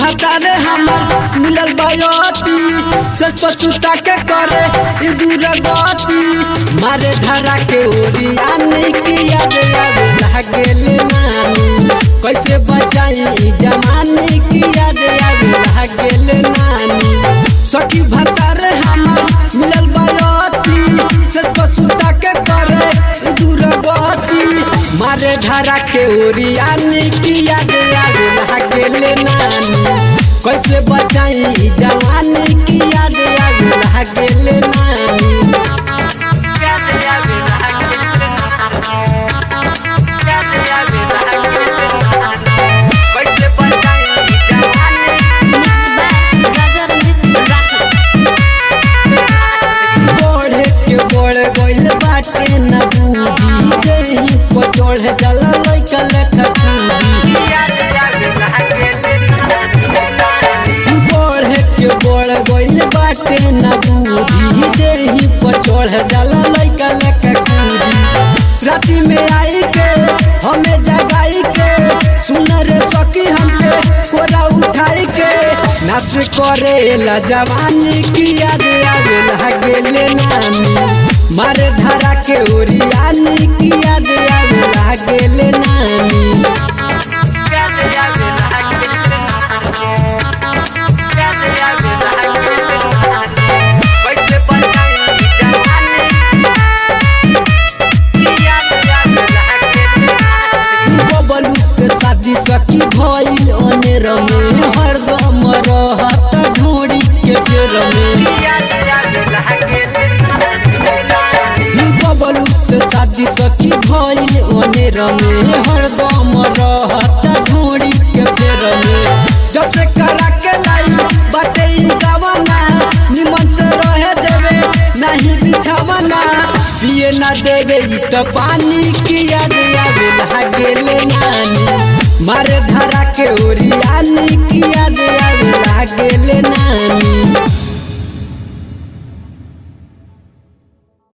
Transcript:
भतारे हमर मिलल बायोती सच पछुता के करे ई दूर गति मारे धरा के ओरी आने की याद आवे लागेले नानी कैसे बचाई जमाने की याद आवे लागेले नानी सखी भतारे हमर मिलल बायोती सच पछुता के करे ई दूर गति मारे धरा के ओरी आने की याद आवे लागेले नानी कैसे बचाई जवानी की याद आवे लागेले नानी बढ़े के बढ़ गइल बाटे न बूढ़ी देही पचोड़ जला लइका लेखा कूदी बढ़े के बढ़ गइल बाटे न बूढ़ी देही पचोड़ जला लइका लेखा कूदी राती में आई के हमें जगाई के सुन रे सखी हमके कोरा उठाई के नाच करेला जवानी की याद आवे लागेले नानी मारे धरा के ओरियानी की याद आवे लागेले नानी बबलू से शादी सखी भइल अनेर में हरदम रहत ढोड़ी के पेर में बबलू से शादी सखी भइल अनेर में हरदम रहत ढोड़ी के पेर में जब से करा के लाई बाटे ई गावना निमन से रहे देवे नहीं बिछावना पिए ना देवे ई तो पानी की याद आवे लागेले नानी मारे धरा के ओरियानी की याद आवे लागेले नानी।